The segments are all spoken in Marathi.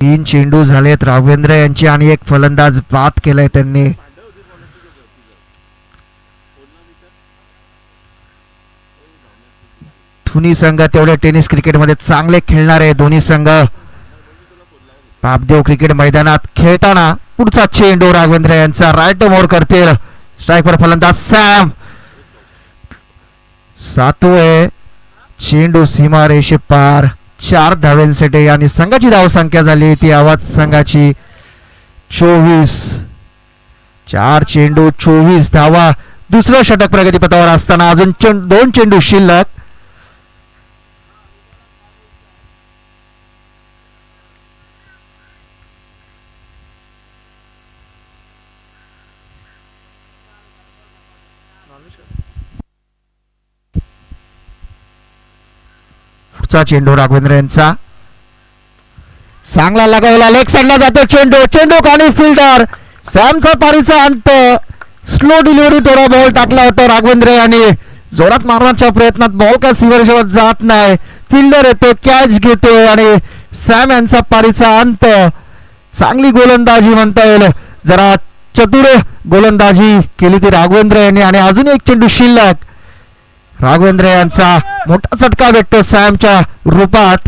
तीन चेंडू झालेत राघवेंद्र यांची आणि एक फलंदाज बाद केलाय त्यांनी. दोन्ही संघ तेवढे टेनिस क्रिकेटमध्ये चांगले खेळणार आहे. दोन्ही संघ पापदेव क्रिकेट मैदानात खेळताना पुढचा चेंडू राघवेंद्र यांचा राईट मोर करतील. स्ट्राईकवर फलंदाज सॅम. सातवे चेंडू सीमारेषे पार. 4 धावांसाठी आणि संघाची धावसंख्या झाली ती आवाज संघाची 24. 4 चेंडू 24 धावा. दुसरं षटक प्रगतीपथावर असताना अजून 2 चेंडू शिल्लक. पुढचा चेंडू राघवेंद्र यांचा चांगला लगावला. लेग साइडला जातो चेंडू. चेंडू खाली फिल्डर सॅमचा पारीचा अंत. स्लो डिलिव्हरी थोडा बॉल टाकला होता राघवेंद्र यांनी. जोरात मारण्याच्या प्रयत्नात बॉल का सीमारेषेवर जात नाही. फिल्डर येतो कॅच घेतो आणि सॅम यांचा पारीचा अंत. चांगली गोलंदाजी म्हणता येईल. जरा चतुर गोलंदाजी केली ती राघवेंद्र यांनी आणि अजून एक चेंडू शिल्लक. राघवेंद्र यांचा मोठा चटका भेटतो सॅमच्या रूपात.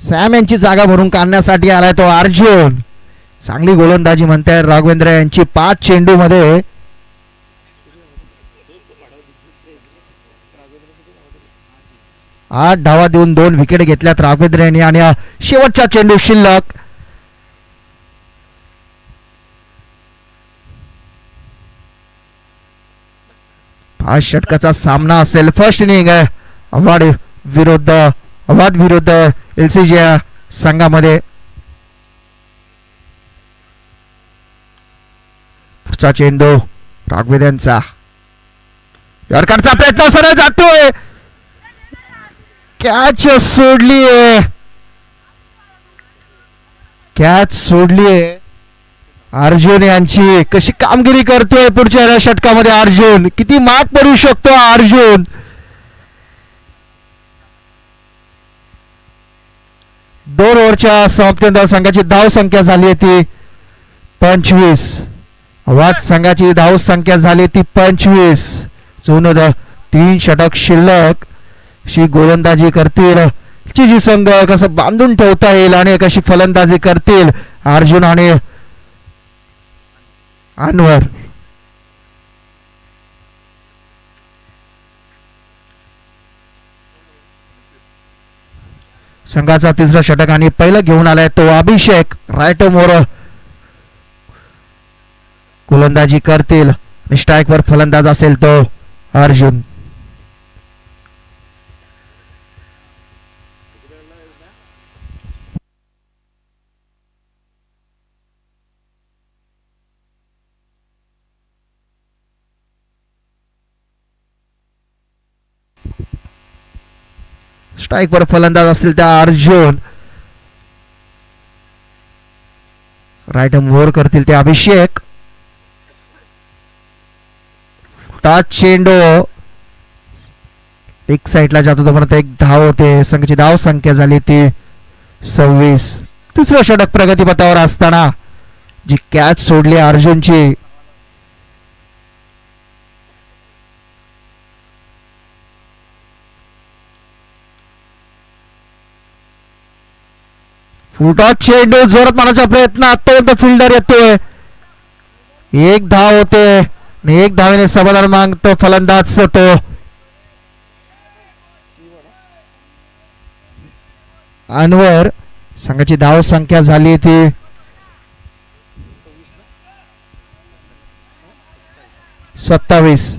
सॅम यांची जागा भरून काढण्यासाठी आलाय तो अर्जुन. चांगली गोलंदाजी म्हणताय राघवेंद्र यांची. 5 चेंडू मध्ये 8 धावा देऊन 2 विकेट घेतल्यात राघवेंद्र यांनी आणि शेवटचा चेंडू शिल्लक. हा षटकाचा सामना असेल. फर्स्ट इनिंग अवार्ड विरुद्ध एलसीजी संघामध्ये. पुढचा चेंडू राघवेंद्रांचा. यॉर्करचा प्रयत्न सरळ जातोय. कॅच सोडलीये. अर्जुन यांची कशी कामगिरी करतोय पुढच्या षटकामध्ये. अर्जुन किती मार्क पडू शकतो अर्जुन. 2 ओव्हरच्या समाप्तीनंतर संघाची धाव संख्या झाली आहे ती 25. आवाज संघाची धाव संख्या झाली ती 25. 3 षटक शिल्लक. अशी गोलंदाजी करतील जी संघ कसं बांधून ठेवता येईल आणि कशी फलंदाजी करतील अर्जुन आणि अनवर. संघाचा तिसरा षटक आणि पहिलं घेऊन आलाय तो अभिषेक. राईट मोर गोलंदाजी करतील. स्ट्राईकवर फलंदाज असेल तो अर्जुन. स्ट्राईकवर फलंदाज असेल त्या अर्जुन. राईट मोर करतील ते अभिषेक. टच चेंडू एक साइडला जातो तोपर्यंत 1 धाव होते. संघाची धाव संख्या झाली ती 26. तिसरं षटक प्रगतीपथावर असताना जी कॅच सोडली अर्जुनची. फुलटॉस चेंडू जोरात मारण्याचा प्रयत्न. आता फिल्डर येतोय. 1 धाव होते. 1 धावेने समाधान मागतो फलंदाज तो अनवर. संघाची धाव संख्या झाली ती 27.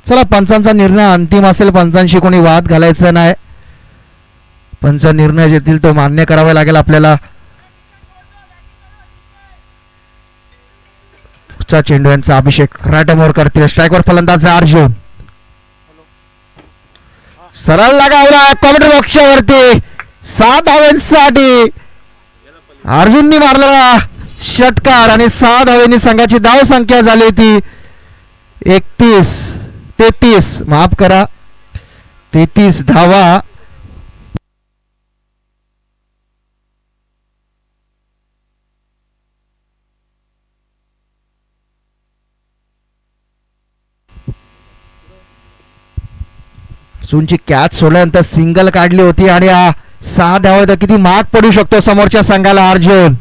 चला पंचांचा निर्णय अंतिम असेल. पंचांशी कोणी वाद घालायचा नाही. पंच निर्णय येतील तो मान्य करावा लागेल आपल्याला. पुढचा चेंडू यांचा अभिषेक राईटमोर करतील. स्ट्राईकवर फलंदाज अर्जुन. सरळ लगावला कॉमेंट्री बॉक्सच्या वरती. 6 धावांसाठी अर्जुननी मारलेला षटकार आणि 6 धावांनी संघाची धाव संख्या झाली ती 33 माफ करा 33 धावा. अर्जुनची कॅच सोडल्यानंतर सिंगल काढली होती आणि 6 धावा तर किती माग पडू शकतो समोरच्या संघाला. अर्जुन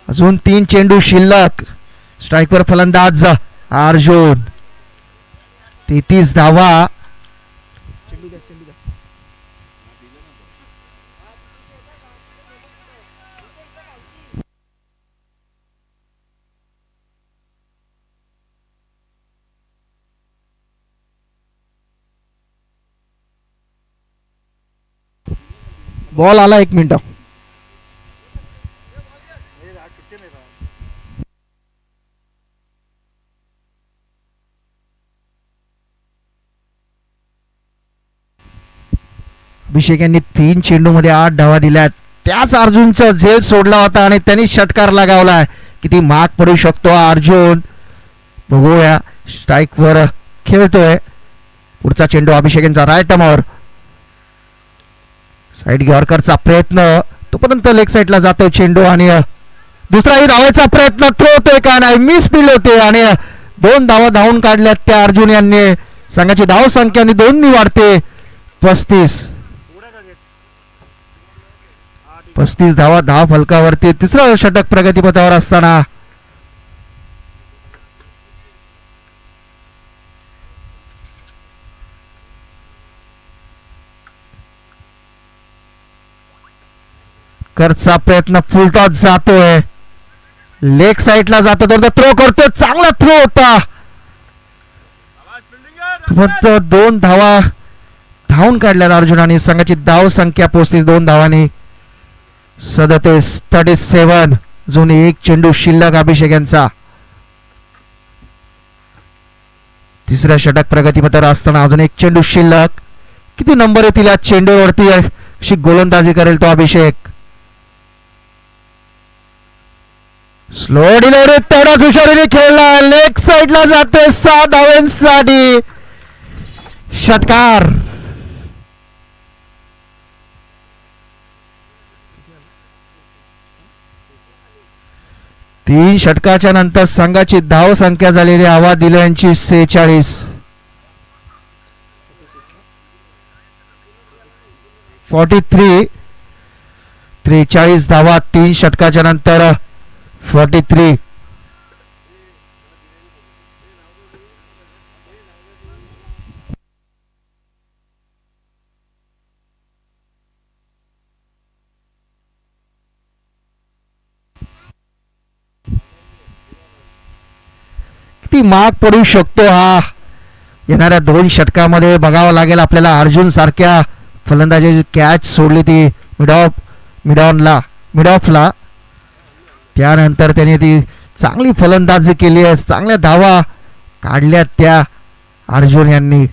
अजून 3 चेंडू शिल्लक. स्ट्राईकवर फलंदाज अर्जुन. 33 धावा. बॉल आला 1 मिनिट. अभिषेक यांनी 3 चेंडू मध्ये 8 धावा दिल्या. त्याच अर्जुनचा झेल सोडला होता आणि त्यांनी षटकार लगावलाय. किती माग पडू शकतो अर्जुन बघूया. स्ट्राईक वर खेळतोय. पुढचा चेंडू अभिषेक यांचा राईटमवर. साईड यॉर्करचा प्रयत्न तोपर्यंत लेग साईडला जातोय चेंडू आणि दुसराही धावायचा प्रयत्न थ्रो होतोय का नाही मिस फील्ड होते आणि 2 धावा धावून काढल्यात त्या अर्जुन यांनी. संघाची धाव संख्या 2 वाढते 35 धावा धाव फलकावरती. तिसरं षटक प्रगतीपथावर असताना करचा प्रयत्न फुल टॉस जातोय. लेग साईडला जातो तो थ्रो करतोय. चांगला थ्रो होता. फक्त 2 धावा धावून काढल्यात अर्जुनाने. संघाची धाव संख्या पोहोचली 2 धावांनी 37. अजून 1 चेंडू शिल्लक अभिषेक यांचा. तिसऱ्या षटक प्रगतीपथावर असताना अजून 1 चेंडू शिल्लक. किती नंबर येतील या चेंडूवरती अशी गोलंदाजी करेल तो अभिषेक. स्लो डिलिव्हरी तेवढाच हुशारीने खेळला. लेग साईडला जातोय 6 धावांसाठी षटकार. तीन षटकाच्या नंतर संघाची धाव संख्या झालेली हवा दिल्यांची 46. 43 धावा 3 षटकाच्या नंतर 43. किती माग पडू शकतो हा येणाऱ्या 2 षटकामध्ये बघावं लागेल आपल्याला. अर्जुन सारख्या फलंदाजाची कॅच सोडली ती मिड ऑफला. त्यानंतर त्याने ती चांगली फलंदाजी केली आहे. चांगल्या धावा काढल्यात त्या अर्जुन यांनी.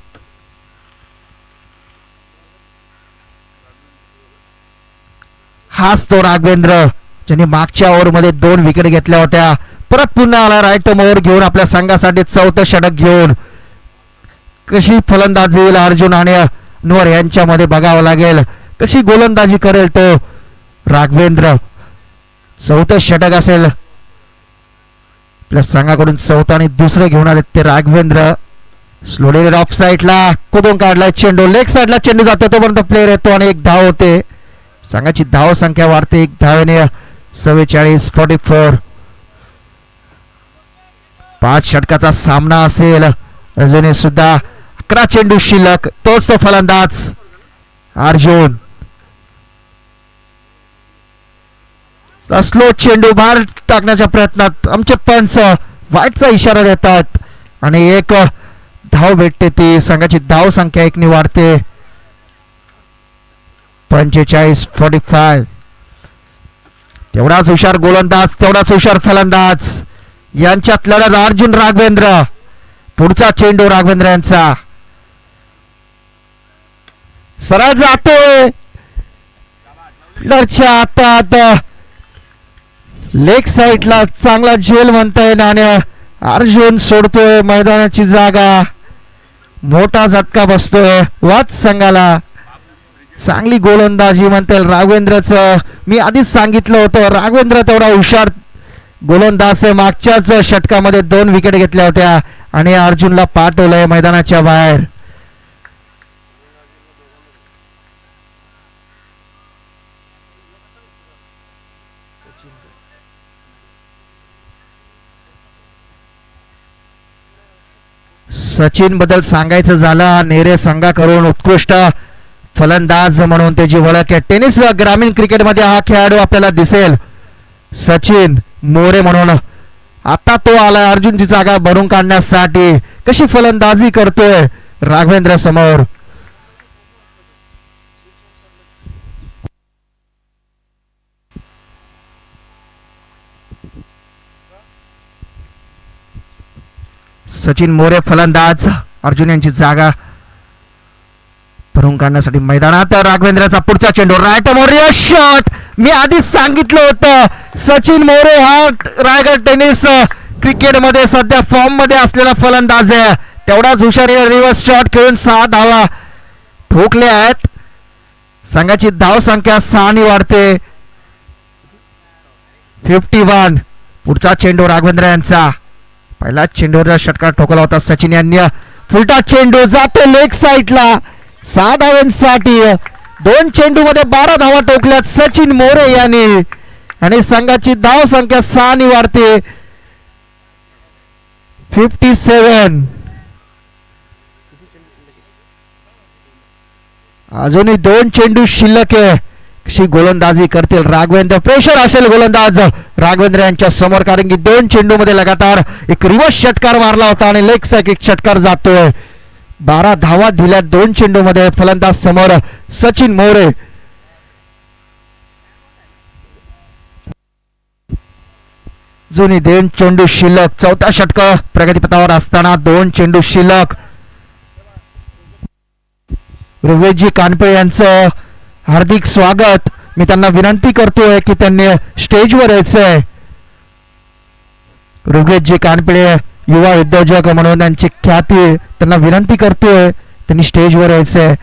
हाच तो राघवेंद्र ज्याने मागच्या ओव्हरमध्ये 2 विकेट घेतल्या होत्या. परत पुन्हा आला राईट ओव्हर घेऊन आपल्या संघासाठी 4थं षटक घेऊन. कशी फलंदाजी येईल अर्जुन आणि अनवर यांच्यामध्ये बघावं लागेल. कशी गोलंदाजी करेल तो राघवेंद्र. 4थं षटक असेल आपल्या संघाकडून. 4थं आणि दुसरं घेऊन आले ते राघवेंद्र. स्लोडेड ऑफ साईडला कुठून काढलाय चेंडू. लेग साईडला चेंडू जातो तोपर्यंत प्लेयर येतो आणि 1 धाव होते. संघाची धाव संख्या वाढते 1 धावेने 44. 5 षटकाचा सामना असेल. अजूनही सुद्धा 11 चेंडू शिल्लक. तोच तो फलंदाज अर्जुन. स्लो चेंडू बाहेर टाकण्याच्या प्रयत्नात आमचे पंच वाईटचा इशारा देतात आणि 1 धाव भेटते. ती संघाची धाव संख्या 1 ने वाढते. 45-45. तेवढाच हुशार गोलंदाज, तेवढाच हुशार फलंदाज यांच्यात लढत. अर्जुन राघवेंद्र, पुढचा चेंडू राघवेंद्र यांचा सरळ जातोय हातात, लेग साइडला चांगला झेल म्हणता येईल आणि अर्जुन सोडतोय मैदानाची जागा. मोठा झटका बसतोय वाच संघाला. चांगली गोलंदाजी म्हणता येईल राघवेंद्रचं. मी आधीच सांगितलं होतं राघवेंद्र तेवढा हुशार गोलंदाज आहे. मागच्याच षटकामध्ये 2 विकेट घेतल्या होत्या आणि अर्जुनला पाठवलंय मैदानाच्या बाहेर. सचिन बद्दल सांगायचं झालं, नेरे संघाकडून उत्कृष्ट फलंदाज म्हणून त्याची ओळख आहे. टेनिस ग्रामीण क्रिकेटमध्ये हा खेळाडू आपल्याला दिसेल सचिन मोरे म्हणून. आता तो आलाय अर्जुनची जागा भरून काढण्यासाठी. कशी फलंदाजी करतोय राघवेंद्र समोर. सचिन मोरे फलंदाज, अर्जुन यांची जागा भरून काढण्यासाठी मैदानात. राघवेंद्रचा पुढचा चेंडू राईट मोरे शॉट. मी आधीच सांगितलं होतं सचिन मोरे हा रायगड टेनिस क्रिकेट मध्ये सध्या फॉर्म मध्ये असलेला फलंदाज आहे. तेवढाच हुशार रिव्हर्स शॉट खेळून 6 धावा ठोकल्या आहेत. संघाची धाव संख्या 6 ने वाढते. 51. पुढचा चेंडू राघवेंद्र यांचा. पहिला चेंडूवर षटकार ठोकला होता सचिन यांनी. फुलटा चेंडू जातो लेग साइडला 6 धावांसाठी. 2 चेंडू मध्ये 12 धावा ठोकल्यात सचिन मोरे यांनी आणि संघाची धाव संख्या 6 ने वाढते. 57. अजूनही 2 चेंडू शिल्लक आहे. कशी गोलंदाजी करतील राघवेंद्र. प्रेशर असेल गोलंदाज राघवेंद्र यांच्या समोर, कारण की 2 चेंडू मध्ये लगातार एक रिव्हर्स षटकार मारला होता आणि लेग साइड एक षटकार जातोय. 12 धावा दिल्या 2 चेंडू मध्ये. फलंदाज समोर सचिन मोरे. जुनी 2 चेंडू शिल्लक. 4था षटक प्रगतीपथावर असताना 2 चेंडू शिल्लक. ऋग्वेदजी कानपे यांचं हार्दिक स्वागत. मी त्यांना विनंती करतोय की त्यांनी स्टेजवर यायचंय. ऋग्वेदजी कानपे युवा उद्योजक म्हणून त्यांची ख्याती, त्यांना विनंती करतोय त्यांनी स्टेजवर यायचंय.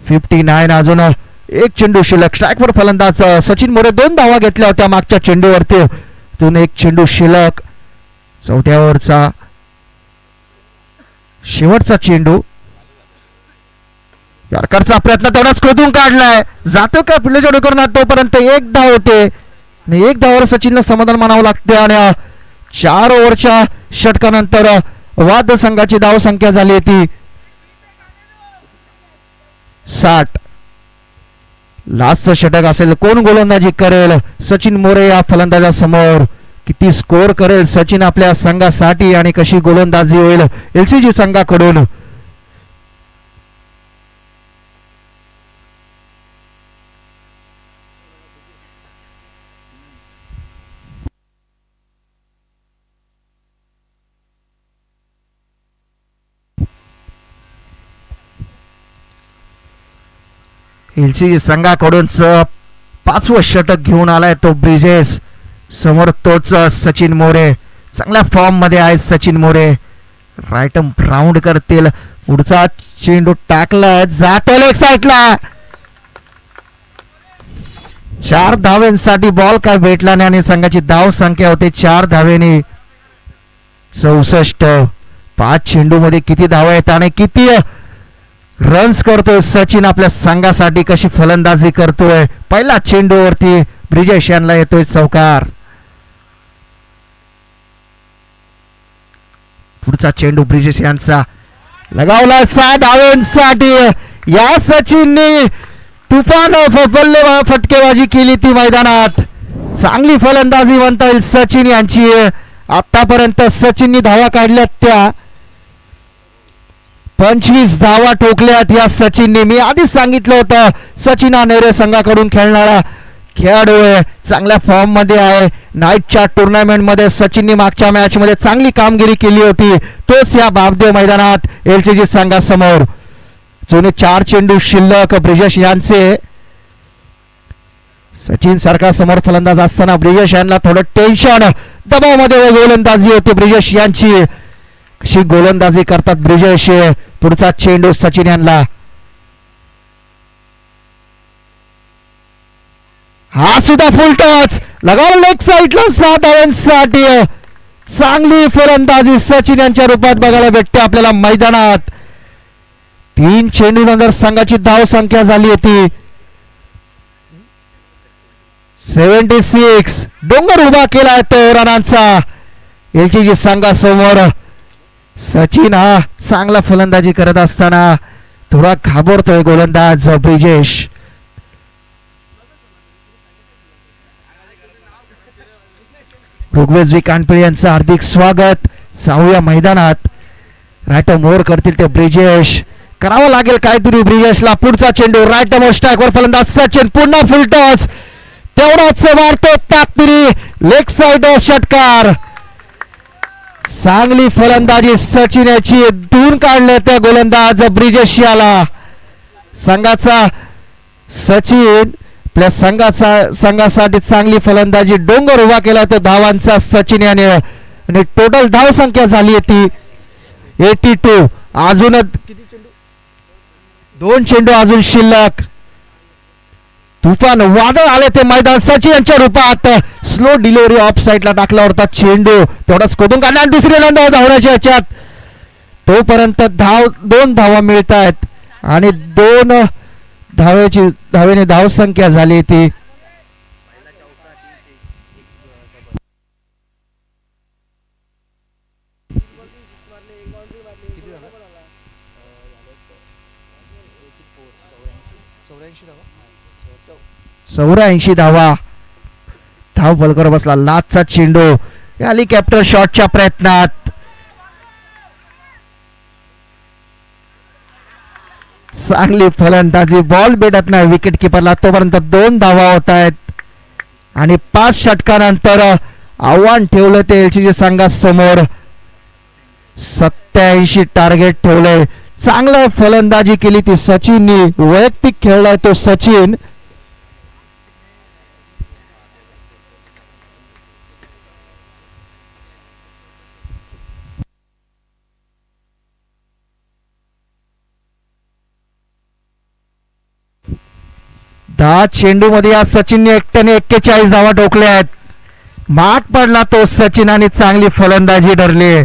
59. अजून 1 चेंडू शिल्लक. स्ट्राईकवर फलंदाज सचिन मोरे 2 धावा घेतल्या होत्या मागच्या चेंडूवरती. 1 चेंडू शिल्लक. 4थ्या ओव्हरचा शेवटचा चेंडू. यॉर्करचा प्रयत्न तेवढाच खोदून काढलाय. जातो का पिल्लेच्या डोकरना. तोपर्यंत 1 धाव होते आणि 1 धावावर सचिनला समाधान मानावं लागते आणि 4 ओव्हरच्या षटकानंतर वाद संघाची धाव संख्या झाली होती 60. लास्ट षटक असेल. कोण गोलंदाजी करेल सचिन मोरे या फलंदाजासमोर. किती स्कोर करेल सचिन आपल्या संघासाठी आणि कशी गोलंदाजी होईल एलसीजी संघाकडून. एलसीजी संघाकडून 5वं षटक घेऊन आलाय तो ब्रिजेस. समोर तोच सचिन मोरे. चांगल्या फॉर्म मध्ये आहे सचिन मोरे. राईट राऊंड करतील. पुढचा चेंडू टाकलाय जातो लेग साइडला. 4 धावांसाठी बॉल काय भेटला नाही आणि संघाची धाव संख्या होते 4 धावेनी 64. 5 चेंडू मध्ये किती धावा आहेत आणि किती रन्स करतोय सचिन आपल्या संघासाठी. कशी फलंदाजी करतोय. पहिला चेंडूवरती ब्रिजेश यांना येतोय चौकार. पुढचा चेंडू ब्रिजेश यांचा लगावला 6 धावांसाठी. या सचिनने तुफान फटकेबाजी केली ती मैदानात. चांगली फलंदाजी म्हणता येईल सचिन यांची आतापर्यंत सचिननी धावा काढल्यात त्या 25 धावा ठोकल्यात या सचिनने. मी आधीच सांगितलं होतं सचिन हा नेरे संघाकडून खेळणारा खेळाडू आहे, चांगल्या फॉर्म मध्ये आहे. नाईटच्या टुर्नामेंट मध्ये सचिनने मागच्या मॅच मध्ये चांगली कामगिरी केली होती. तोच या बाबदेव मैदानात एलसीजी संघासमोर. जुने 4 चेंडू शिल्लक ब्रिजेश यांचे. सचिन सारखा समोर फलंदाज असताना ब्रिजेश यांना थोडं टेन्शन, दबावामध्ये गोलंदाजी होती ब्रिजेश यांची. कशी गोलंदाजी करतात ब्रिजेश. पुढचा चेंडू सचिन यांना. हा सुद्धा फुल टच लगाव लेग साईडला 7 धावांसाठी. चांगली फलंदाजी सचिन यांच्या रूपात बघायला भेटते आपल्याला मैदानात. 3 चेंडू नंतर संघाची धाव संख्या झाली होती 76. डोंगर उभा केलाय तो रनांचा एलजीजी संघासमोर. सचिन हा चांगला फलंदाजी करत असताना थोडा घाबरतोय गोलंदाज ब्रिजेश. ऋग्वेद कानपिळे यांचं हार्दिक स्वागत. 6व्या मैदानात राईट मोर करतील ते ब्रिजेश. करावं लागेल काहीतरी ब्रिजेशला. पुढचा चेंडू राईट मोर स्ट्राईकवर फलंदाज सचिन. पुन्हा फुल टच, तेवढाच मारतो ताकपिरी लेग साइड षटकार. चांगली फलंदाजी सचिन याची. दूर काढले त्या गोलंदाज ब्रिजेश याला. संघाचा सचिन आपल्या संघासाठी चांगली फलंदाजी. डोंगर उभा केला तो धावांचा सचिन याने आणि टोटल धाव संख्या झाली होती 82. अजून 2 चेंडू अजून शिल्लक. तुफान वादळ आले ते मैदान सचिन यांच्या रूपात. स्लो डिलिव्हरी ऑफ साईडला टाकला होता चेंडू, तेवढाच खोदून काढला आणि दुसरी नंद धावण्याच्या याच्यात. तोपर्यंत 2 धावा मिळत आहेत आणि 2 धावेने धाव संख्या झाली ती. चौऱ्याऐंशी धावा. धाव फलकर बसला. लाचचा चेंडू हेलिकॉप्टर शॉटच्या प्रयत्नात. चांगली फलंदाजी. बॉल भेटत नाही विकेट किपरला. तोपर्यंत 2 धावा होत आहेत आणि 5 षटकानंतर आव्हान ठेवलं ते एलसीजी संघासमोर. 87 टार्गेट ठेवलंय. चांगलं फलंदाजी केली ती सचिननी. वैयक्तिक खेळलाय तो सचिन. दहा चेंडू मध्ये या सचिनने एकट्याने 41 धावा ठोकल्या आहेत. मात पडला तो सचिन आणि चांगली फलंदाजी ठरली.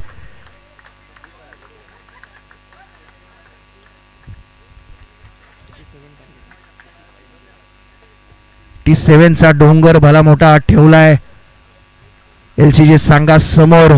T7 चा डोंगर भला मोठा ठेवलाय एलसीजी संघासमोर.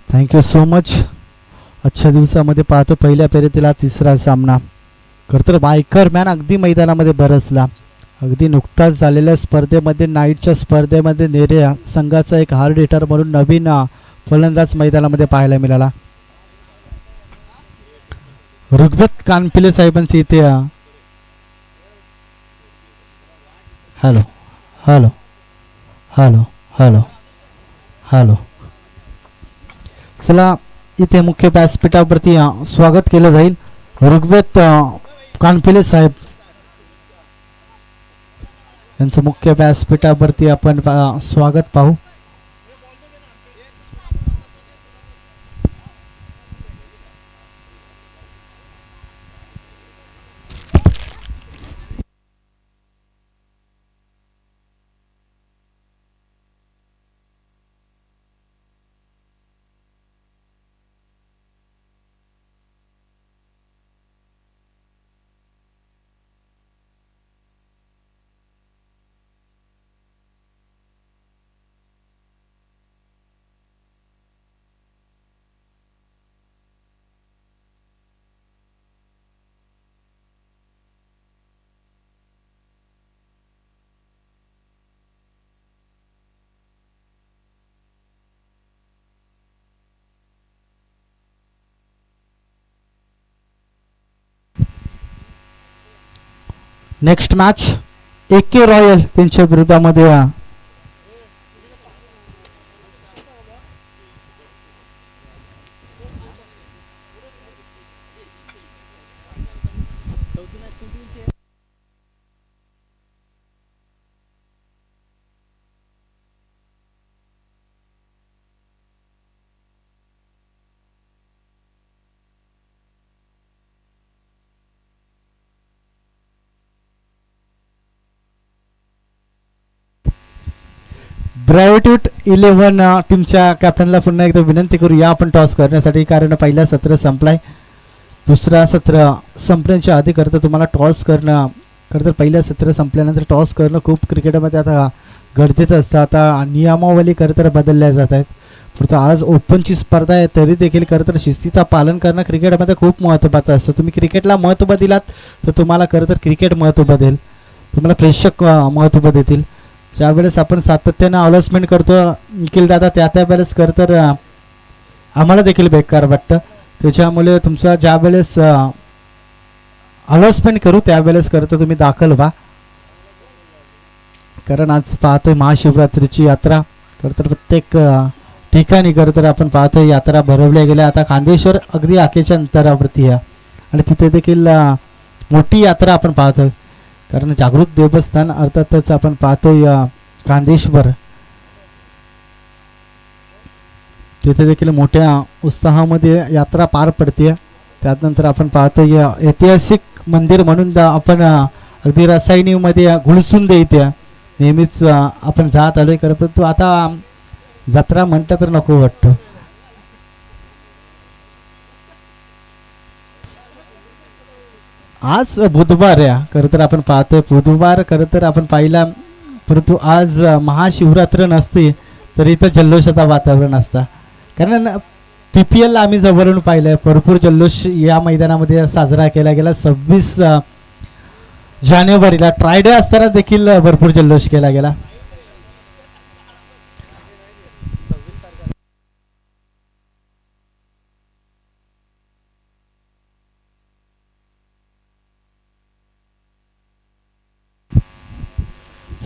Thank you so much. आजच्या दिवसामध्ये पाहतो पहिल्या फेरीतील 3रा सामना. खरं तर बायकर मॅन अगदी मैदानामध्ये बरसला. अगदी नुकताच झालेल्या स्पर्धेमध्ये नाईटच्या स्पर्धेमध्ये नेरे संघाचा एक हार्ड हिटर म्हणून नवीन फलंदाज मैदानामध्ये पाहायला मिळाला. ऋग्वेद कानपिले साहेबांचे इथे hello hello hello hello hello. चला इथे मुख्य व्यासपीठावरती स्वागत केलं जाईल. ऋग्वेद कानपिले साहेब यांचं मुख्य व्यासपीठावरती आपण स्वागत पाहू. नेक्स्ट मॅच AK रॉयल त्यांच्या विरोधामध्ये ब्रायट्यूट 11 टीमच्या कॅप्टनला पुन्हा एकदा विनंती करू या आपण टॉस करण्यासाठी, कारण पहिला सत्र संपलाय. दुसरा सत्र संपण्याच्या आधी करता तुम्हाला टॉस करणं खरं तर पहिलं सत्र संपल्यानंतर टॉस करणं खूप क्रिकेटमध्ये आता गरजेचं असतं. आता नियमावली खरं तर बदलल्या जात आहेत. पुढचं आज ओपनची स्पर्धा आहे तरी देखील खरं तर शिस्तीचं पालन करणं क्रिकेटमध्ये खूप महत्त्वाचं असतं. तुम्ही क्रिकेटला महत्त्व दिलात तर तुम्हाला खरं तर क्रिकेट महत्त्व देईल, तुम्हाला प्रेक्षक महत्त्व देतील. ज्यावेळेस आपण सातत्यानं अनाउन्समेंट करतो निखिल दादा त्या वेळेस खरं तर आम्हाला देखील बेकार वाटतं. त्याच्यामुळे तुमचा ज्यावेळेस अनाउन्समेंट करू त्यावेळेस खरं तर तुम्ही दाखल व्हा, कारण आज पाहतोय महाशिवरात्रीची यात्रा खरं तर प्रत्येक ठिकाणी खरं तर आपण पाहतोय यात्रा भरवल्या गेल्या. आता खांदेश्वर अगदी आखेच्या अंतरावरती आहे आणि तिथे देखील मोठी यात्रा आपण पाहतोय, कारण जागृत देवस्थान अर्थातच आपण पाहतोय खांदेश्वर तिथे देखील मोठ्या उत्साहामध्ये यात्रा पार पडते. त्यानंतर आपण पाहतोय ऐतिहासिक मंदिर म्हणून आपण अगदी रसायनीमध्ये घुळसून देते नेहमीच आपण जात आलोय, खरं परंतु आता जत्रा म्हणता तर नको वाटतं. आज बुधवार आहे खरं तर आपण पाहतोय, बुधवार खरं तर आपण पाहिला, परंतु आज महाशिवरात्र नसते तरी इथं जल्लोषाचं वातावरण असतं. कारण PPL आम्ही जवळून पाहिलंय, भरपूर जल्लोष या मैदानामध्ये साजरा केला गेला. 26 जानेवारीला ट्रायडे असताना देखील भरपूर जल्लोष केला गेला.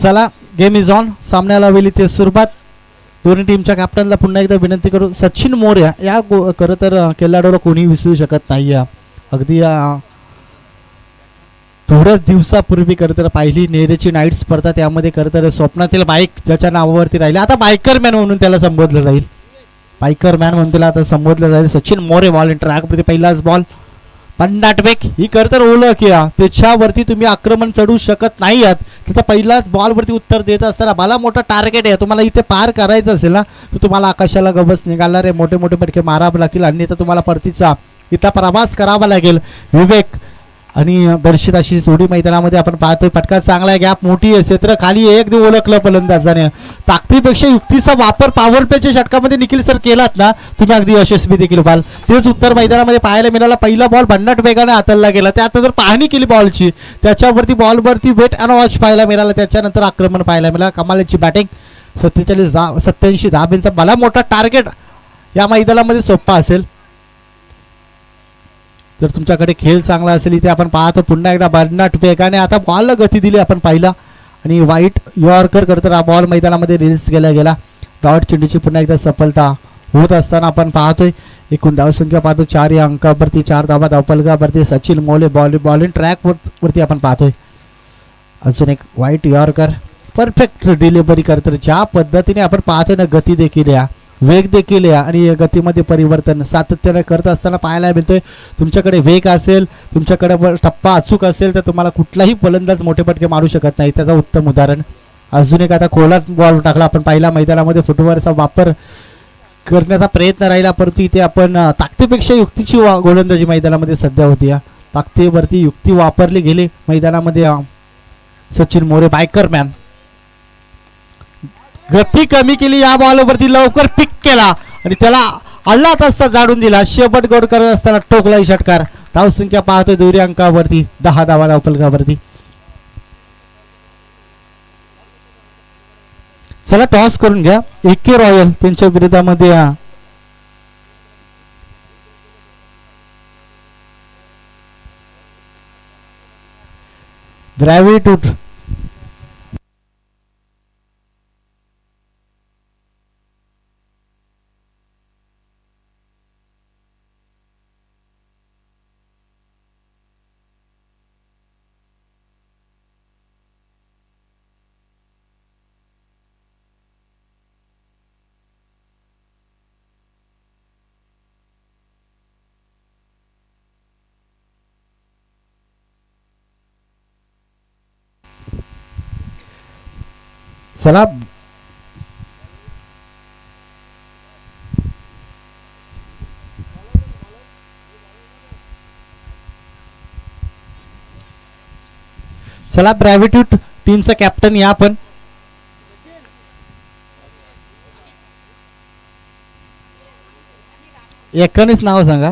चला गेम इज ऑन. सामन्याला होईल इथे सुरुवात. दोन्ही टीमच्या कॅप्टनला पुन्हा एकदा विनंती करू, सचिन मोरे या खरं तर खेळाडूला कोणी विसरू शकत नाही. अगदी थोड्याच दिवसापूर्वी खरं तर पाहिली नेरेची नाईट स्पर्धा, त्यामध्ये खरं तर स्वप्नातील बाईक ज्याच्या नावावरती राहिले आता बायकर मॅन म्हणून त्याला संबोधलं जाईल, बायकर मॅन म्हणून त्याला आता संबोधलं जाईल. सचिन मोरे बॉल ट्रॅकवरती पहिलाच बॉल पन्नाटवेक ही खरं तर ओळख या त्याच्यावरती तुम्ही आक्रमण चढू शकत नाही आहात. तिथं पहिलाच बॉलवरती उत्तर देत असताना मला मोठा टार्गेट आहे, तुम्हाला इथे पार करायचं असेल ना तर तुम्हाला आकाशाला गवस निघाला रे, मोठे मोठे फटके मारावे लागतील आणि तर तुम्हाला परतीचा इथं प्रवास करावा लागेल. विवेक आणि दर्शित अशी जोडी मैदानामध्ये आपण पाहतोय. फटका चांगला आहे, गॅप मोठी आहे, क्षेत्र खाली एक दिवस ओळखलं फलंदाजाने. ताकदीपेक्षा युक्तीचा वापर पॉवर प्लेच्या षटकामध्ये निखिल सर केलात ना तुम्ही अगदी यशस्वी देखील व्हाल. तेच उत्तर मैदानामध्ये पाहायला मिळाला. पहिला बॉल भन्नाट वेगाने हाताळला गेला, त्यानंतर पाहणी केली बॉलची, त्याच्यावरती बॉलवरती वेट अँड वॉच पाहायला मिळाला, त्याच्यानंतर आक्रमण पाहायला मिळालं. कमालीची बॅटिंग 87 धाब्यांचा मला मोठा टार्गेट या मैदानामध्ये सोप्पा असेल. जर तुमच्याकडे खेळ चांगला असेल इथे आपण पाहतो पुन्हा एकदा बर्नाट वेगाने आता बॉलला गती दिली आपण पाहिला आणि वाईट यॉर्कर करताना हा बॉल मैदानामध्ये रिलीज केला गेला. डॉट चेंडूची पुन्हा एकदा सफलता होत असताना आपण पाहतोय एकूण धावसंख्या पाहतो 4 या अंकावरती 4 धावा धावफलकावरती सचिन मोले बॉलिंग ट्रॅक वरती आपण पाहतोय. अजून एक वाईट यॉर्कर परफेक्ट डिलिव्हरी करतो. ज्या पद्धतीने आपण पाहतोय ना गती देखील या वेग देखील या आणि या गतीमध्ये परिवर्तन सातत्याने करत असताना पाहायला मिळतोय. तुमच्याकडे वेग असेल तुमच्याकडे टप्पा अचूक असेल तर तुम्हाला कुठलाही फलंदाज मोठे पटके मारू शकत नाही. त्याचं उत्तम उदाहरण. अजून एक आता खोलात बॉल टाकला आपण पहिल्या मैदानामध्ये फुटबॉलचा वापर करण्याचा प्रयत्न राहिला परंतु इथे आपण ताकदीपेक्षा युक्तीची गोलंदाजी मैदानामध्ये सध्या होती. ताकदीवरती युक्ती वापरली गेली मैदानामध्ये. सचिन मोरे बायकर मॅन गती कमी केली या बॉलवरती लवकर पिक केला आणि त्याला अल्ला तसा जाडून दिला. शेपट गोड करत असताना टोकलाही षटकार. धावसंख्या पाहतोय 2 अंकावरती 10 धावा धावफलकावरती. चला टॉस करून घ्या. AK रॉयल त्यांच्या विरोधामध्ये ग्रॅव्हिट्यूड चला चला ग्रॅव्हिट्यूड टीमचा कॅप्टन या पण एकानेच नाव सांगा.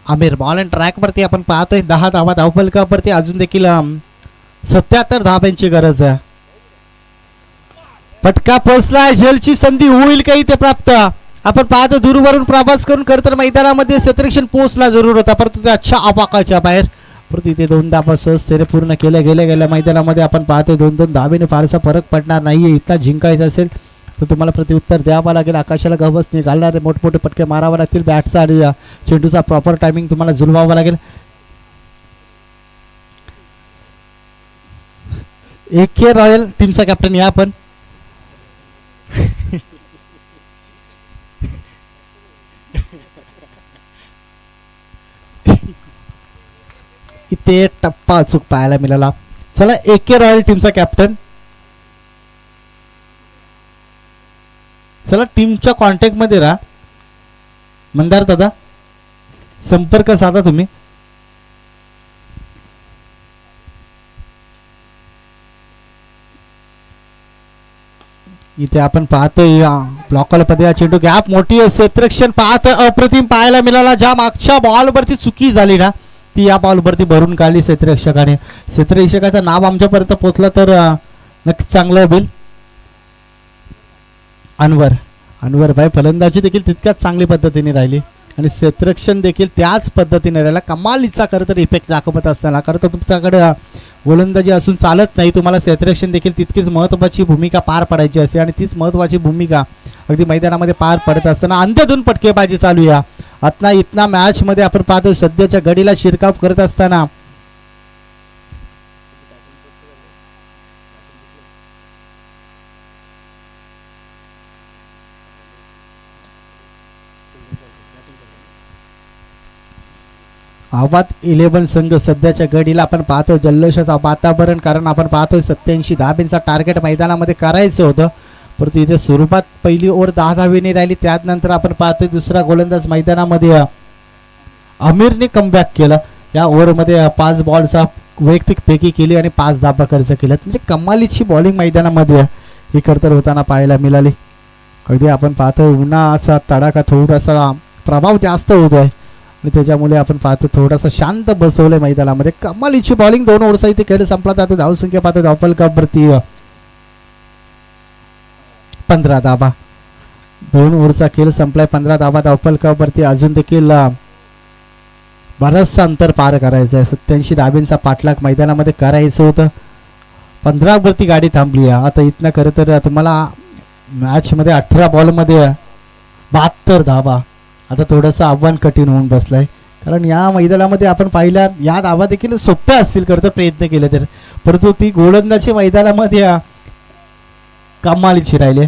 आमिर बॉल अँड ट्रॅक वरती आपण पाहतोय 10 धावा धावफलकावरती. अजून देखील 77 धावांची गरज आहे. फटका पोचला. झेलची संधी होईल काही ते प्राप्त. आपण पाहतो दूरवरून प्रवास करून करतर मैदानामध्ये क्षेत्ररक्षण पोहोचला जरूर होता परंतु त्या अच्छा आपाकाच्या बाहेर. परंतु इथे 2 धावा सहजतेने पूर्ण गेल्या मैदानामध्ये आपण पाहतोय 2-2 धावेने फारसा फरक पडणार नाहीये. इथला जिंकायचा असेल तर तुम्हाला प्रत्युत्तर द्यावं लागेल. आकाशाला गवस निघालणारे मोठमोठे पटके मारावे लागतील. बॅटचा आणि चेंडूचा प्रॉपर टायमिंग तुम्हाला जुळवावा लागेल. AK रॉयल टीमचा कॅप्टन या पण इथे टप्पा अचूक पाहायला मिळाला. चला AK रॉयल टीमचा कॅप्टन. चला टीमच्या कॉन्टॅक्ट मध्ये राहा. मंदार दादा संपर्क साधा तुम्ही. इथे आपण पाहतोय ब्लॉकला पदे चेंडू गॅप मोठी क्षेत्ररक्षण पाहतोय अप्रतिम पाहायला मिळाला. ज्या मागच्या बॉल वरती चुकी झाली ना ती या बॉल वरती भरून काढली क्षेत्ररक्षकाने. क्षेत्ररक्षकाचं नाव आमच्यापर्यंत पोहोचलं तर नक्कीच चांगलं होईल. अनवर भाई फलंदाजी देखील तितक्याच चांगली पद्धतीने राहिली आणि क्षेत्ररक्षण देखील त्याच पद्धतीने राहिला. कमालीचा खरं तर इफेक्ट दाखवत असताना खरं तर तुमच्याकडे गोलंदाजी असून चालत नाही. तुम्हाला क्षेत्ररक्षण देखील तितकीच महत्त्वाची भूमिका पार पडायची असते आणि तीच महत्त्वाची भूमिका अगदी मैदानामध्ये पार पडत असताना अंधधुन पटकेबाजी चालू या आतना इतना मॅच मध्ये आपण पाहतो. सध्याच्या घडीला शिरकाव करत असताना आवाज 11 संघ सध्याच्या घडीला आपण पाहतो जल्लोषाचा वातावरण. कारण आपण पाहतोय 87 धाब्यांचा टार्गेट मैदानामध्ये करायचं होतं परंतु इथे सुरुवात पहिली ओव्हर 10 धावेने राहिली. त्यानंतर आपण पाहतोय दुसरा गोलंदाज मैदानामध्ये आमिरने कमबॅक केला. या ओव्हरमध्ये 5 बॉलचा वैयक्तिक फेकी केली आणि 5 धाबा खर्च केल्यात. म्हणजे कमालीची बॉलिंग मैदानामध्ये ही खरतर होताना पाहायला मिळाली. अगदी आपण पाहतोय उन्हाचा तडाखा थोडासा प्रभाव जास्त होतोय आणि त्याच्यामुळे आपण पाहतो थोडासा शांत बसवलंय मैदानामध्ये. कमालीची बॉलिंग 2 ओव्हरचा इथे खेळ संपला जातो. धावसंख्या पाहतो धावफलकावरती 15 धाबा. 2 ओव्हरचा खेळ संपलाय. 15 धाबा धावफलकावरती. अजून देखील बरंचसं अंतर पार करायचं आहे. 87 धाब्यांचा पाठलाग मैदानामध्ये करायचं होतं. 15 वरती गाडी थांबली आहे. आता इथनं खरं तर तुम्हाला मॅचमध्ये 18 बॉलमध्ये 72 धाबा. आता थोडंसं आव्हान कठीण होऊन बसलंय, कारण या मैदानामध्ये आपण पाहिल्या या धाबा देखील सोप्या असतील खरं तर प्रयत्न केले तर, परंतु ती गोलंदाजी मैदानामध्ये कमालीची राहिले.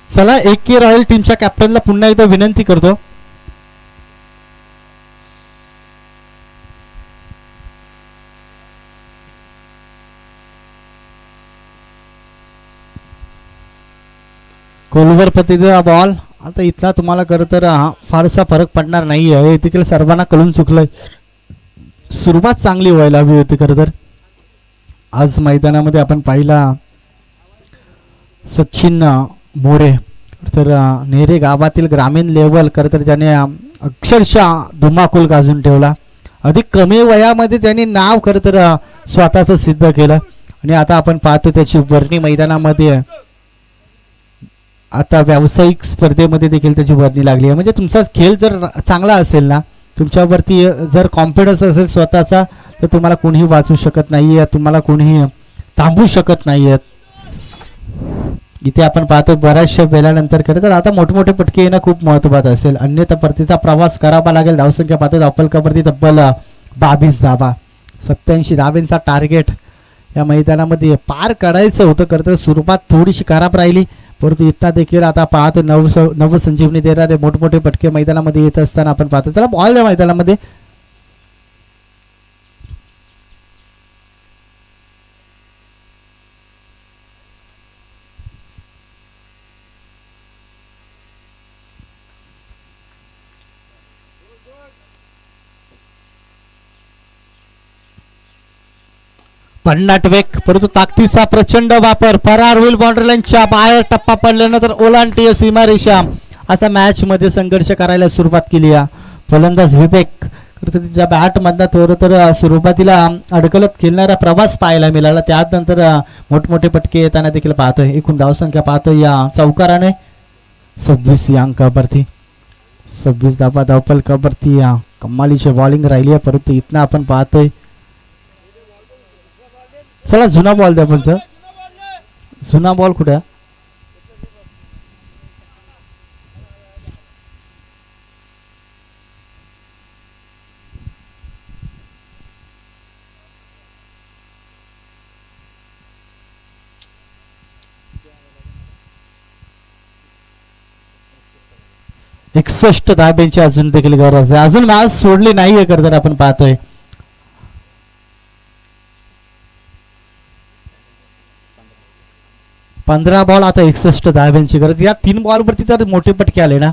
चला AK रॉयल टीमच्या कॅप्टनला पुन्हा एकदा विनंती करतो, कोलवर पतीचा बॉल. आता इथला तुम्हाला खरं तर फारसा फरक पडणार नाही आहे. तिकडे सर्वांना कळून चुकलंय. सुरुवात चांगली व्हायला हवी होती खरं तर. आज मैदानामध्ये आपण पाहिला सचिन मोरे तर नेरे गावातील ग्रामीण लेवल खरं तर ज्याने अक्षरशः धुमाकूल गाजून ठेवला. अधिक कमी वयामध्ये त्यांनी नाव खरं तर स्वतःचं सिद्ध केलं आणि आता आपण पाहतो त्याची वर्णी मैदानामध्ये आता व्यावसायिक स्पर्धेमध्ये देखील त्याची वर्णी लागली आहे. म्हणजे तुमचा खेळ जर चांगला असेल ना, तुमच्यावरती जर कॉन्फिडन्स असेल स्वतःचा, तर तुम्हाला कोणीही वाचू शकत नाही आहे, तुम्हाला कोणीही थांबवू शकत नाही आहेत. इथे आपण पाहतो बऱ्याचशा वेळानंतर खरं तर आता मोठमोठे पटके येणं खूप महत्त्वाचं असेल, अन्यथा परतीचा प्रवास करावा लागेल. धावसंख्या पाहतो धावफलकावरती तब्बल 22 धाबा. 87 धाब्यांचा टार्गेट या मैदानामध्ये पार काढायचं होतं. खरं तर सुरुवात थोडीशी खराब राहिली, परंतु इथं देखील आता पाहतो नवसंजीवनी देणारे मोठमोठे पटके मैदानामध्ये येत असताना आपण पाहतो. चला बॉल या मैदानामध्ये भन्नाट वेग, परंतु ताकदीचा प्रचंड वापर. फरार होईल बाउंड्री लाईनच्या बाहेर. टप्पा पडल्यानंतर ओलांडतीय सीमारेषा. असा मॅच मध्ये संघर्ष करायला सुरुवात केली आहे. फलंदाज विवेक तिच्या बॅट मधला थोडं तर सुरुवातीला अडकलत खेळणारा प्रवास पाहायला मिळाला. त्यानंतर मोठमोठे पटके येताना देखील पाहतोय. एकूण धावसंख्या पाहतोय या चौकाराने 26 या अंकावरती. 26 धाबा धावफलकावरती कमालीची बॉलिंग राहिली आहे, परंतु इथनं आपण पाहतोय. चला जुना बॉल द्या. पण जुना बॉल कुठे? एकसष्ट धाब्यांची अजून देखील गरज आहे. अजून मॅच सोडली नाहीये खरं तर आपण पाहतोय. पंधरा बॉल आता 61 धाब्यांची गरज. या 3 बॉलवरती तर मोठे पटके आले ना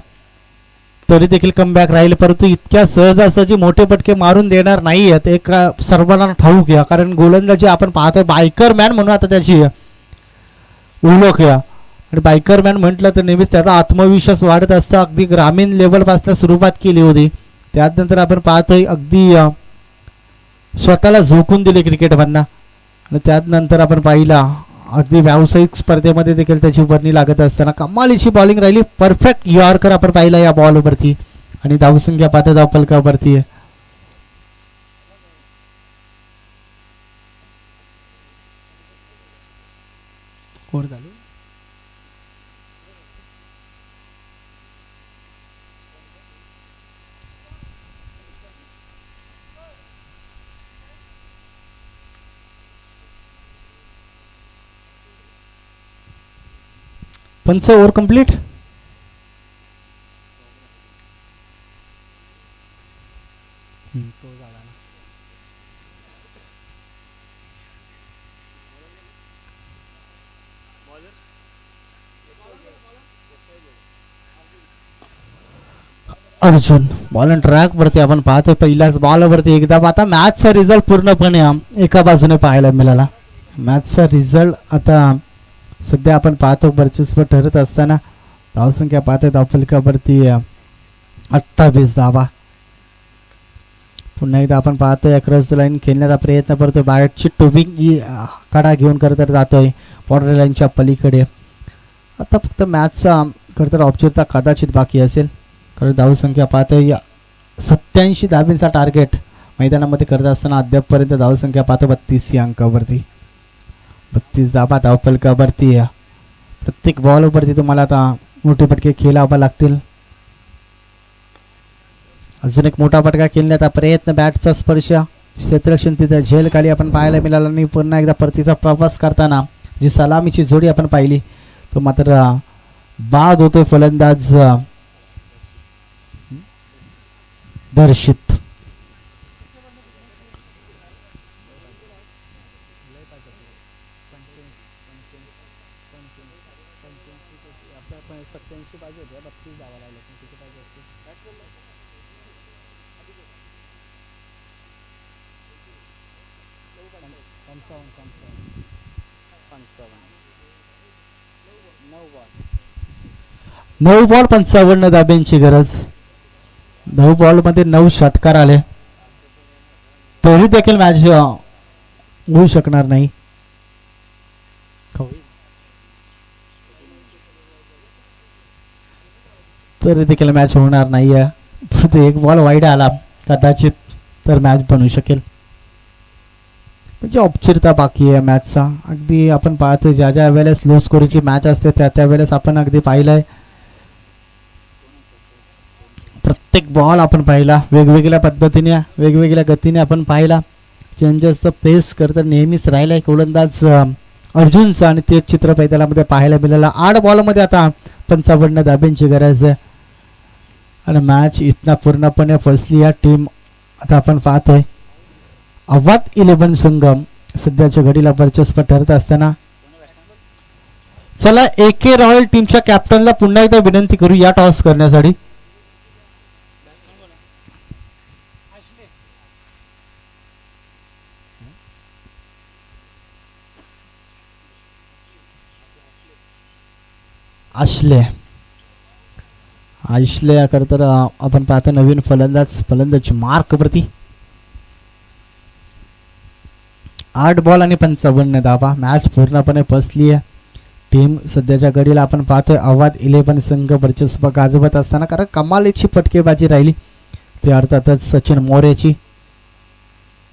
तरी देखील कमबॅक राहील, परंतु इतक्या सहजासहजी मोठे पटके मारून देणार नाही आहेत. एक सर्वांना ठाऊक या, कारण गोलंदाजी आपण पाहतोय बायकर मॅन म्हणून आता त्याची ओळख या. आणि बायकर मॅन म्हटलं तर नेहमीच त्याचा आत्मविश्वास वाढत असता. अगदी ग्रामीण लेवल पासून सुरुवात केली होती, त्यानंतर आपण पाहतोय अगदी स्वतःला झोकून दिले क्रिकेटमधनं. आणि त्यानंतर आपण पाहिला अगदी व्यावसायिक स्पर्धेमध्ये देखील त्याची वर्णी लागत असताना कमालीची बॉलिंग राहिली. परफेक्ट यॉर्कर आपण पाहिला या बॉलवरती. आणि धावसंख्या पाहता धावफलकावरती कोण झालं पंच over complete. Arjun ball and track वरती आपण पाहतोय. पहिल्याच बॉलवरती एकदा आता मॅचचा रिझल्ट पूर्णपणे एका बाजूने पाहायला मिळाला. मॅचचा रिझल्ट आता सध्या आपण पाहतो वर्चस्व ठरत असताना धावसंख्या पाहतोय धावफलकावरती 28 धावा. पुन्हा एकदा आपण पाहतोय क्रॉस द लाईन खेळण्याचा प्रयत्न करतोय. बाहेरची टोबिंग कडा घेऊन करत जातोय, बॉर्डर लाईनच्या पलीकडे. आता फक्त मॅचचा खरं तर ऑब्जेक्टचा कदाचित बाकी असेल, कारण धावसंख्या पाहतो 87 धाबींचा टार्गेट मैदानामध्ये करत असताना अद्यापपर्यंत धावसंख्या पाहतो 32 या अंकावरती. 32 धाबा धावफलकावरती. प्रत्येक बॉलवरती तुम्हाला आता मोठे फटके खेळावे लागतील. अजून एक मोठा फटका खेळण्याचा प्रयत्न, बॅटचा स्पर्श क्षेत्ररक्षण तिथे झेल खाली आपण पाहायला मिळाला आणि पुन्हा एकदा परतीचा प्रवास करताना जी सलामीची जोडी आपण पाहिली तो मात्र बाद होतोय फलंदाज दर्शित. नऊ बॉल 55 धाब्यांची गरज. 9 बॉलमध्ये 9 षटकार आले तरी देखील मॅच होऊ शकणार नाही. तरी देखील मॅच होणार नाहीये. फक्त एक बॉल वाईड आला कदाचित तर मॅच बनू शकेल. म्हणजे औपचारिकता बाकी आहे मॅचचा. अगदी आपण पाहतो ज्या ज्या वेळेस लो स्कोरची मॅच असते त्या त्या वेळेस आपण अगदी पाहिलंय प्रत्येक बॉल आपण पाहिला वेगवेगळ्या पद्धतीने वेगवेगळ्या गतीने आपण पाहिला. चेंजेसचं पेस करता नेहमीच राहिलाय गोलंदाज अर्जुनचा आणि तेच चित्र मैदानामध्ये पाहायला मिळालं. 8 बॉलमध्ये आता 55 धाब्यांची गरज आहे आणि मॅच इथना पूर्णपणे फसली या टीम. आता आपण पाहतोय अवध 11 संगम सध्याच्या घडीला वर्चस्व ठरत असताना. चला AK रॉयल टीमच्या कॅप्टनला पुन्हा एकदा विनंती करू या टॉस करण्यासाठी. आशले तर आपण पाहतो नवीन फलंदाज मार्क वरती. 8 बॉल आणि 55 धावा. मॅच पूर्णपणे फसली आहे टीम. सध्याच्या घडीला आपण पाहतोय अवध 11 संघ वर्चस्व गाजवत असताना कारण कमालीची फटकेबाजी राहिली ते अर्थातच सचिन मोरेची.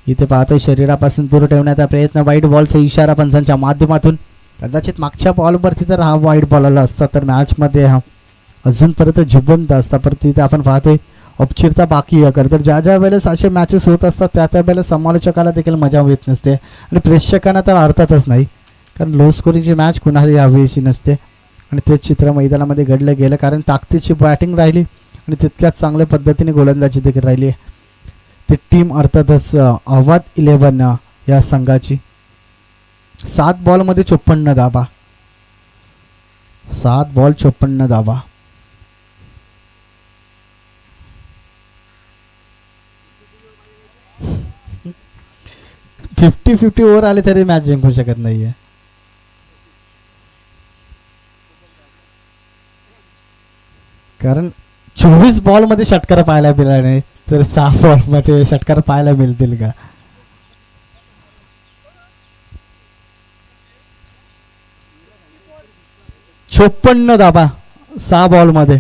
इथे पाहतोय शरीरापासून दूर ठेवण्याचा प्रयत्न. वाईट बॉलचा इशारा पंचांच्या माध्यमातून. कदाचित मागच्या बॉलवरती जर हा वाईट बॉल आला असता तर मॅचमध्ये हा अजूनपर्यंत जिवंत असता. परत इथे आपण पाहतोय औपचारिकता बाकी आहे. तर ज्या ज्या वेळेस असे मॅचेस होत असतात त्या त्या वेळेस समालोचकाला देखील मजा येत नसते आणि प्रेक्षकांना तर अर्थातच नाही, कारण लो स्कोरिंगची मॅच कुणालाही हवीची नसते. आणि तेच चित्र मैदानामध्ये घडलं गेलं कारण ताकदीची बॅटिंग राहिली आणि तितक्याच चांगल्या पद्धतीने गोलंदाजी देखील राहिली. ती टीम अर्थातच अवध 11 या संघाची. 7 बॉलमध्ये 54 धावा. 7 बॉल 54 धावा. फिफ्टी 50 ओव्हर आले तरी मॅच जिंकू शकत नाहीये. कारण 24 बॉल मध्ये षटकार पाहायला मिळाला नाही तर 6 बॉल मध्ये षटकार पाहायला मिळतील का? चोपन्न धाबा 6 बॉल मध्ये.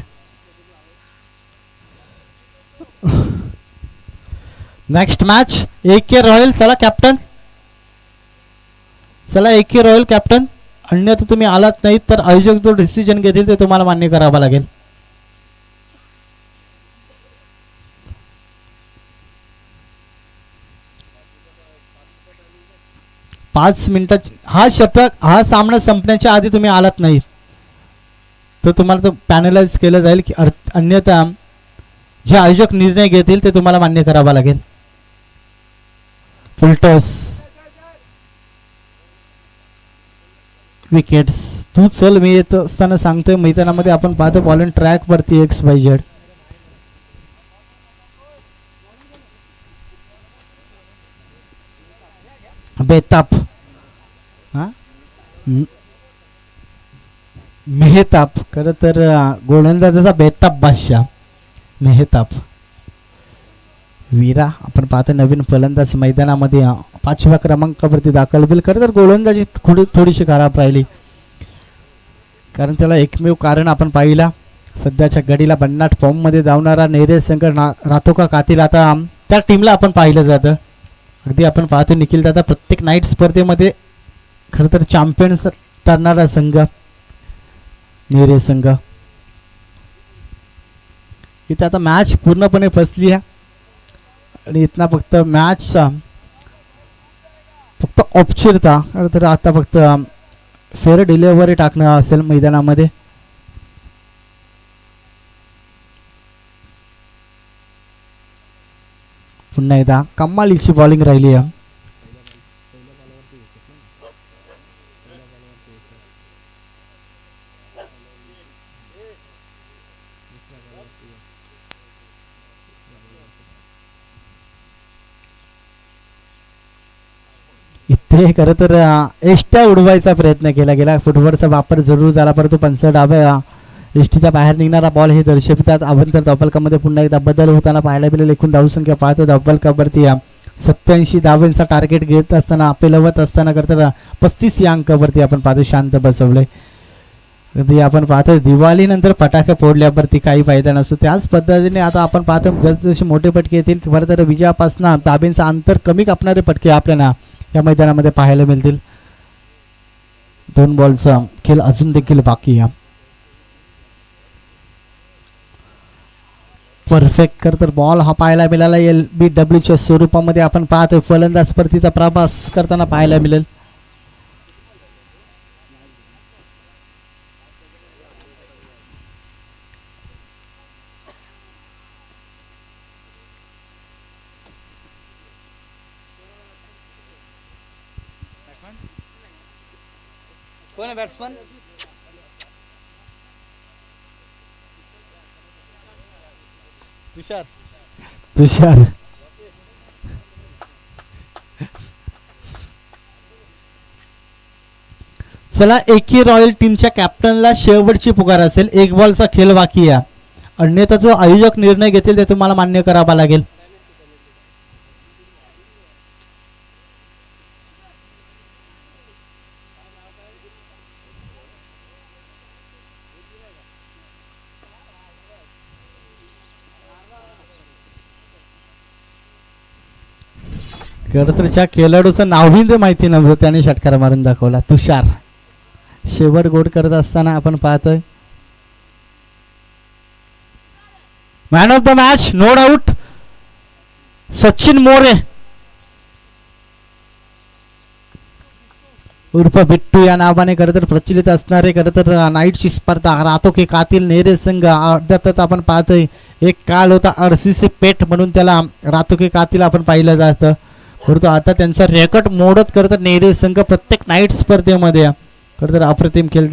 Next match AK royal. चला कॅप्टन, चला AK रॉयल कॅप्टन. अन्यथा तुम्ही आलात नाही तर आयोजक जो डिसिजन घेतील ते तुम्हाला मान्य करावा लागेल. पाच मिनिटात हा षटक हा सामना संपण्याच्या आधी तुम्ही आलात नाही तर तुम्हाला तो पॅनलाइज केलं जाईल की अन्यथा जे आयोजक निर्णय घेतील ते तुम्हाला मान्य करावा लागेल. Full toss wickets. तू चल मी येत असताना सांगतोय मैदानामध्ये आपण पाहतो बॉल अँड ट्रॅक वरती XYZ. बेताप मेहताप. खरं तर गोलंदाजाचा बेताप बादशाह मेहताप. वीरा आपण पाहतो नवीन फलंदाज मैदानामध्ये 5व्या क्रमांकावरती दाखल होईल. खरं तर गोलंदाजी थोडीशी खराब राहिली, कारण त्याला एकमेव कारण आपण पाहिला सध्याच्या घडीला भन्नाट फॉर्ममध्ये धावणारा नेरे संघ राहतो का कातील आता त्या टीमला आपण पाहिलं जातं. अगदी आपण पाहतो निखिल दादा प्रत्येक नाईट स्पर्धेमध्ये खरं तर चॅम्पियन्स ठरणारा संघ नेरे संघ. इथं आता मॅच पूर्णपणे फसली आहे आणि इथना फक्त मॅचचा फक्त औपचारिकता तर आता फक्त फेअर डिलिव्हरी टाकणं असेल मैदानामध्ये. पुन्हा एकदा कमालीची बॉलिंग राहिली आहे. इथे खरं तर एष्ट्या उडवायचा प्रयत्न केला गेला. फुटबॉलचा वापर जरूर झाला, परंतु पंच डाव्या एष्टीच्या बाहेर निघणारा बॉल हे दर्शवितात. आपण तर धावफलकामध्ये पुन्हा एकदा बदल होताना पाहायला मिळेल. एकूण धावसंख्या पाहतो धावफलकावरती 87 धावांचा टार्गेट घेत असताना पेलवत असताना खरं 35 या अंकावरती आपण पाहतो शांत बसवलंय. कधी आपण पाहतो दिवाळीनंतर फटाके फोडल्यावरती काही फायदा नसतो, त्याच पद्धतीने आता आपण पाहतो जसजसे मोठे फटके येतील खरं तर विजयापासून धाब्यांचं अंतर कमी कापणारे फटके आपल्याला या मैदानामध्ये पाहायला मिळतील. 2 बॉलचा खेळ अजून देखील बाकी आहे. परफेक्ट कर तर बॉल हा पाहायला मिळाला LBWच्या स्वरूपामध्ये आपण पाहतो फलंदाज परतीचा प्रवास करताना पाहायला मिळेल. कोण आहे बॅट्समन? तुषार चला एकी रॉयल टीमच्या कॅप्टनला शेवटची पुकार असेल. 1 बॉलचा खेळ बाकी आहे, अन्यथा जो आयोजक निर्णय घेतील ते तुम्हाला मान्य करावा लागेल. खरं तर ज्या खेळाडूचं नावही ते माहिती नव्हतं त्याने षटकार मारून दाखवला. तुषार शेवट गोड करत असताना आपण पाहतोय man of the match no doubt Sachin More उर्फ बिट्टू या नावाने खरं तर प्रचलित असणारे खरं तर नाईटची स्पर्धा राहतो की कातील नेरे संघ. अर्ध्यातच आपण पाहतोय एक काल होता RCC पेठ म्हणून त्याला राहतो की कातील आपण पाहिलं जातं, परंतु आता त्यांचा रेकॉर्ड मोडत करत नेरे संघ प्रत्येक नाईट स्पर्धेमध्ये खरं तर अप्रतिम खेळ